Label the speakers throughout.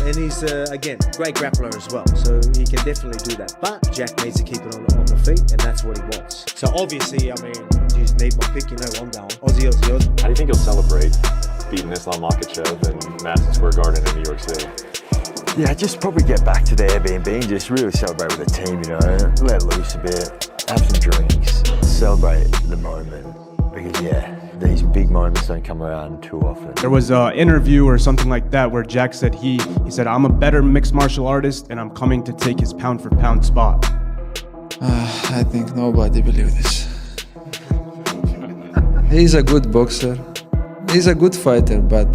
Speaker 1: And he's, again, great grappler as well. So he can definitely do that. But Jack needs to keep it on the feet, and that's what he wants. So obviously, I mean, you just need my pick, you know where I'm going. Aussie, Aussie, Aussie.
Speaker 2: How do you think he'll celebrate beating Islam Makhachev in Madison Square Garden in New York City?
Speaker 3: Yeah, just probably get back to the Airbnb and just really celebrate with the team, you know, let loose a bit, have some drinks, celebrate the moment. Because, yeah, these big moments don't come around too often.
Speaker 4: There was an interview or something like that where Jack said he said, I'm a better mixed martial artist and I'm coming to take his pound for pound spot.
Speaker 5: I think nobody believes this. He's a good boxer. He's a good fighter, but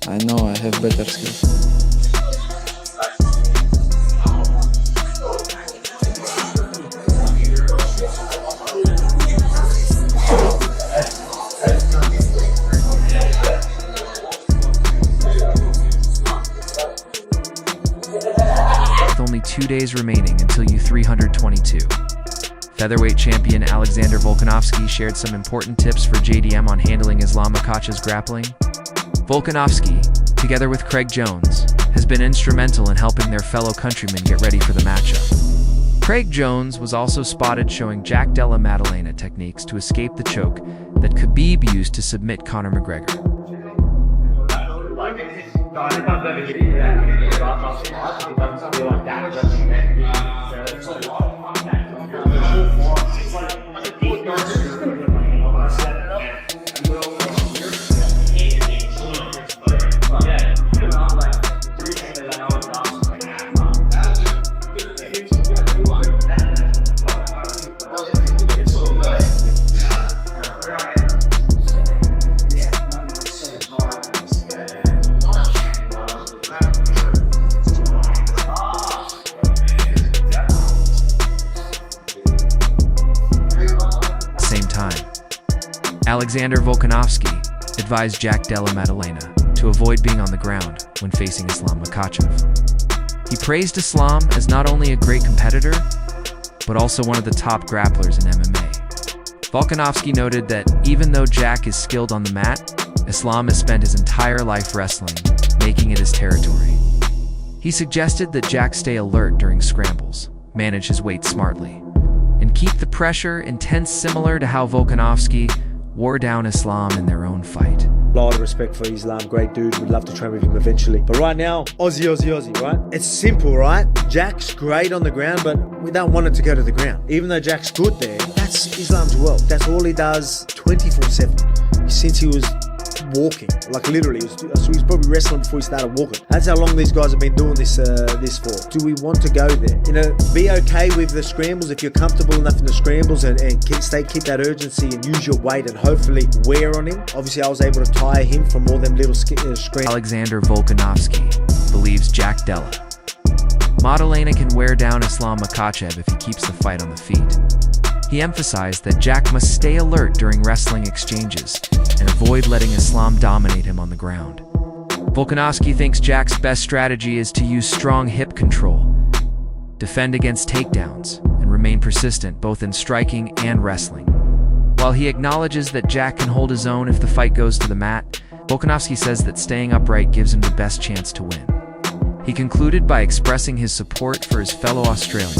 Speaker 5: I know I have better skills.
Speaker 6: With only 2 days remaining until U322. Featherweight champion Alexander Volkanovski shared some important tips for JDM on handling Islam Makhachev's grappling. Volkanovski, together with Craig Jones, has been instrumental in helping their fellow countrymen get ready for the matchup. Craig Jones was also spotted showing Jack Della Maddalena techniques to escape the choke that Khabib used to submit Conor McGregor. Alexander Volkanovski advised Jack Della Maddalena to avoid being on the ground when facing Islam Makhachev. He praised Islam as not only a great competitor, but also one of the top grapplers in MMA. Volkanovski noted that even though Jack is skilled on the mat, Islam has spent his entire life wrestling, making it his territory. He suggested that Jack stay alert during scrambles, manage his weight smartly, and keep the pressure intense, similar to how Volkanovski wore down Islam in their own fight.
Speaker 1: A lot of respect for Islam, great dude, would love to train with him eventually. But right now, Aussie, Aussie, Aussie, right? It's simple, right? Jack's great on the ground, but we don't want it to go to the ground. Even though Jack's good there, that's Islam's world. That's all he does 24/7. Since he was walking, like literally, so he was probably wrestling before he started walking. That's how long these guys have been doing this for. Do we want to go there? You know, be okay with the scrambles if you're comfortable enough in the scrambles and keep that urgency and use your weight and hopefully wear on him. Obviously, I was able to tire him from all them little scrambles.
Speaker 6: Alexander Volkanovski believes Jack Della Maddalena can wear down Islam Makhachev if he keeps the fight on the feet. He emphasized that Jack must stay alert during wrestling exchanges and avoid letting Islam dominate him on the ground. Volkanovski thinks Jack's best strategy is to use strong hip control, defend against takedowns, and remain persistent both in striking and wrestling. While he acknowledges that Jack can hold his own if the fight goes to the mat, Volkanovski says that staying upright gives him the best chance to win. He concluded by expressing his support for his fellow Australian.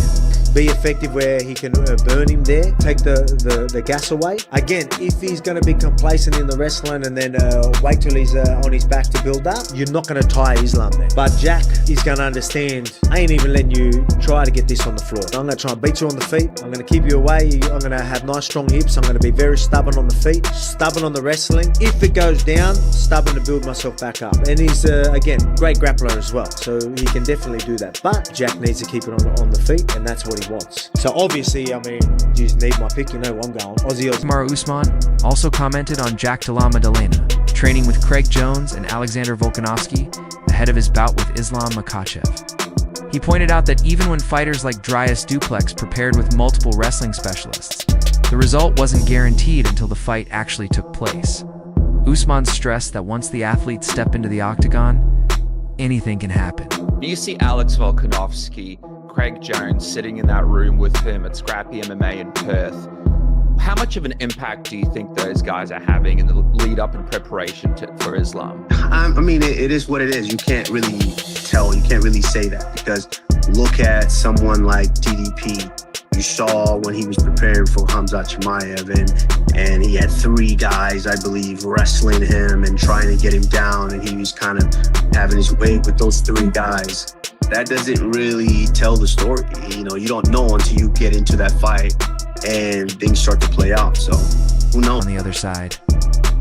Speaker 1: Be effective where he can burn him there, take the gas away. Again, if he's going to be complacent in the wrestling and then wait till he's on his back to build up, you're not going to tire Islam there. But Jack is going to understand, I ain't even letting you try to get this on the floor. I'm going to try and beat you on the feet. I'm going to keep you away. I'm going to have nice strong hips. I'm going to be very stubborn on the feet, stubborn on the wrestling. If it goes down, stubborn to build myself back up. And he's, again, great grappler as well. So he can definitely do that. But Jack needs to keep it on the feet, and that's what he wants. So obviously, I mean, you just need my pick, you know where I'm going. Aussie, Aussie.
Speaker 6: Kamaru Usman also commented on Jack Della Maddalena training with Craig Jones and Alexander Volkanovski ahead of his bout with Islam Makhachev. He pointed out that even when fighters like Dryas Duplex prepared with multiple wrestling specialists, the result wasn't guaranteed until the fight actually took place. Usman stressed that once the athletes step into the octagon, anything can happen.
Speaker 7: You see Alex Volkanovski, Craig Jones sitting in that room with him at Scrappy MMA in Perth. How much of an impact do you think those guys are having in the lead up and preparation for Islam?
Speaker 8: I mean, it is what it is. You can't really tell. You can't really say that, because look at someone like DDP. You saw when he was preparing for Khamzat Chimaev, and he had 3 guys, I believe, wrestling him and trying to get him down, and he was kind of having his way with those 3 guys. That doesn't really tell the story. You know, you don't know until you get into that fight and things start to play out. So who knows?
Speaker 6: On the other side,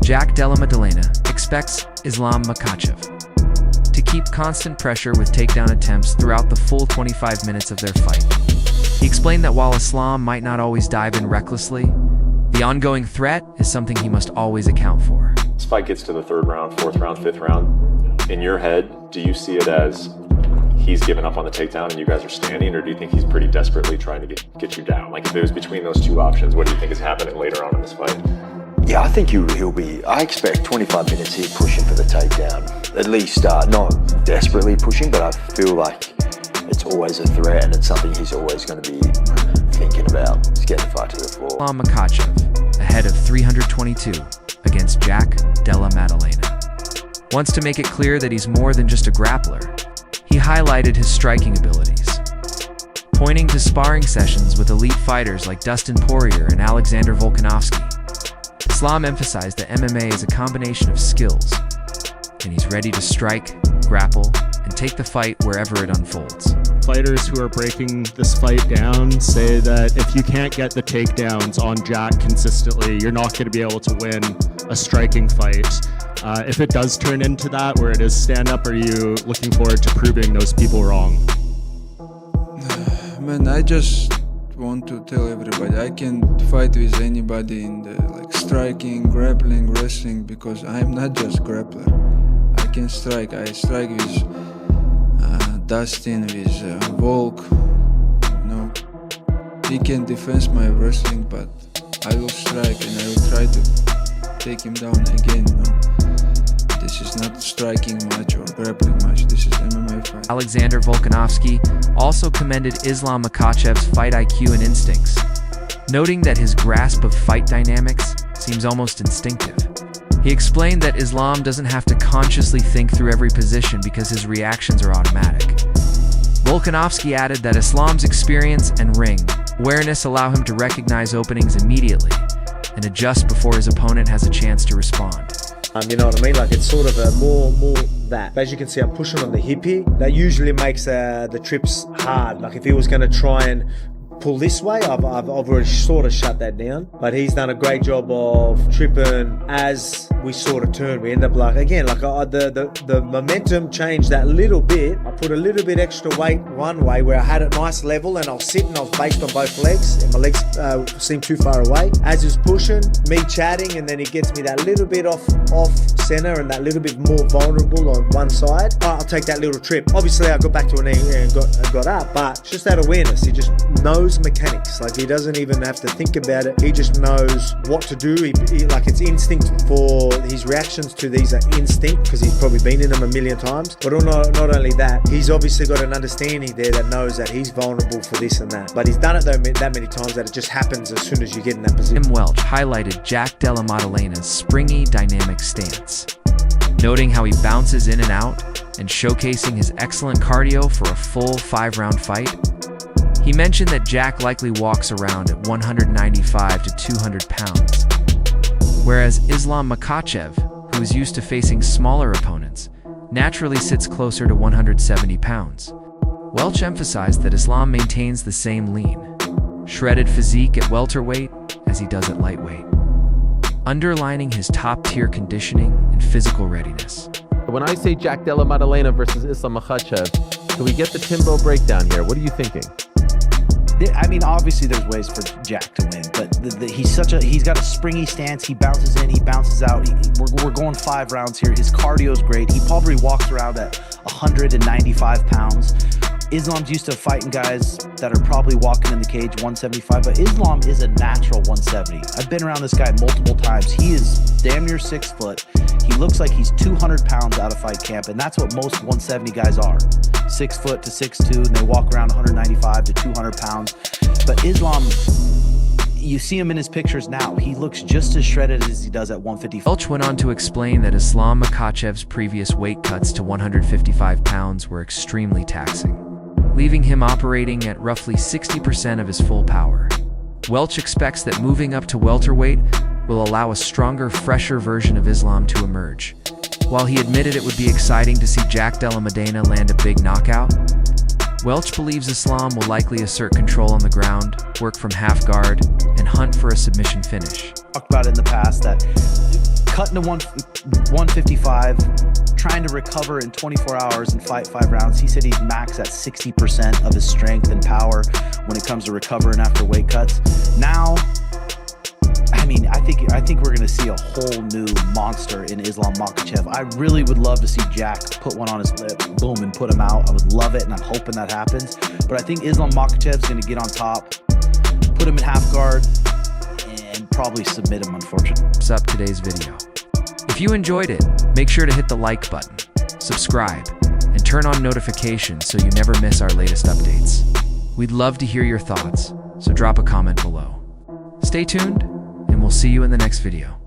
Speaker 6: Jack Della Maddalena expects Islam Makhachev to keep constant pressure with takedown attempts throughout the full 25 minutes of their fight. He explained that while Islam might not always dive in recklessly, the ongoing threat is something he must always account for.
Speaker 2: This fight gets to the 3rd round, 4th round, 5th round. In your head, do you see it as he's given up on the takedown and you guys are standing, or do you think he's pretty desperately trying to get you down? Like, if it was between those 2 options, what do you think is happening later on in this fight?
Speaker 3: Yeah, I think he'll be, I expect 25 minutes here pushing for the takedown. At least not desperately pushing, but I feel like it's always a threat and it's something he's always going to be thinking about. He's getting the fight to the floor.
Speaker 6: Islam Makhachev, ahead of 322 against Jack Della Maddalena, wants to make it clear that he's more than just a grappler. He highlighted his striking abilities, pointing to sparring sessions with elite fighters like Dustin Poirier and Alexander Volkanovski. Islam emphasized that MMA is a combination of skills, and he's ready to strike, grapple, and take the fight wherever it unfolds.
Speaker 4: Fighters who are breaking this fight down say that if you can't get the takedowns on Jack consistently, you're not going to be able to win a striking fight. If it does turn into that, where it is stand-up, are you looking forward to proving those people wrong?
Speaker 5: Man, I just want to tell everybody I can fight with anybody in the striking, grappling, wrestling, because I'm not just grappler. I can strike. I strike with Dustin, with Volk. You know, he can defend my wrestling, but I will strike and I will try to take him down again. You know, this is not striking match or grappling match. This is MMA fight.
Speaker 6: Alexander Volkanovski also commended Islam Makhachev's fight IQ and instincts, noting that his grasp of fight dynamics seems almost instinctive. He explained that Islam doesn't have to consciously think through every position because his reactions are automatic. Volkanovski added that Islam's experience and ring awareness allow him to recognize openings immediately and adjust before his opponent has a chance to respond.
Speaker 1: You know what I mean? Like, it's sort of a more that. As you can see, I'm pushing on the hip here. That usually makes the trips hard. Like, if he was going to try and pull this way, I've already sort of shut that down. But he's done a great job of tripping as we sort of turn. We end up the momentum changed that little bit. I put a little bit extra weight one way where I had it nice level, and I was sitting, I was based on both legs, and my legs seemed too far away. As he was pushing, me chatting, and then he gets me that little bit off center and that little bit more vulnerable on one side. I'll take that little trip. Obviously, I got back to a knee and got up, but it's just that awareness. He just knows mechanics. Like, he doesn't even have to think about it. He just knows what to do. Like, it's instinct. For his reactions to these are instinct, because he's probably been in them a million times. But not only that, he's obviously got an understanding there that knows that he's vulnerable for this and that. But he's done it that many times that it just happens as soon as you get in that position.
Speaker 6: Tim Welch highlighted Jack Della Maddalena's springy, dynamic stance, noting how he bounces in and out and showcasing his excellent cardio for a full 5-round fight. He mentioned that Jack likely walks around at 195 to 200 pounds, whereas Islam Makhachev, who is used to facing smaller opponents, naturally sits closer to 170 pounds. Welch emphasized that Islam maintains the same lean, shredded physique at welterweight as he does at lightweight, underlining his top-tier conditioning and physical readiness.
Speaker 9: When I say Jack Della Maddalena versus Islam Makhachev, can we get the Timbo breakdown here? What are you thinking?
Speaker 10: I mean, obviously there's ways for Jack to win, but he's got a springy stance. He bounces in, he bounces out. We're going 5 rounds here. His cardio's great. He probably walks around at 195 pounds. Islam's used to fighting guys that are probably walking in the cage 175, but Islam is a natural 170. I've been around this guy multiple times. He is damn near 6 foot. He looks like he's 200 pounds out of fight camp, and that's what most 170 guys are. 6 foot to 6'2", and they walk around 195 to 200 pounds. But Islam, You see him in his pictures now. He looks just as shredded as he does at 155.
Speaker 6: Welch went on to explain that Islam Makhachev's previous weight cuts to 155 pounds were extremely taxing, leaving him operating at roughly 60% of his full power. Welch expects that moving up to welterweight will allow a stronger, fresher version of Islam to emerge. While he admitted it would be exciting to see Jack Della Maddalena land a big knockout, Welch believes Islam will likely assert control on the ground, work from half guard, and hunt for a submission finish.
Speaker 10: Talked about it in the past that cutting to 155, trying to recover in 24 hours and fight 5 rounds. He said he's max at 60% of his strength and power when it comes to recovering after weight cuts. Now, I mean, I think we're going to see a whole new monster in Islam Makhachev. I really would love to see Jack put one on his lip, boom, and put him out. I would love it, and I'm hoping that happens. But I think Islam Makhachev is going to get on top, put him in half guard, and probably submit him, unfortunately.
Speaker 6: Wraps up today's video. If you enjoyed it, make sure to hit the like button, subscribe, and turn on notifications so you never miss our latest updates. We'd love to hear your thoughts, so drop a comment below. Stay tuned, and we'll see you in the next video.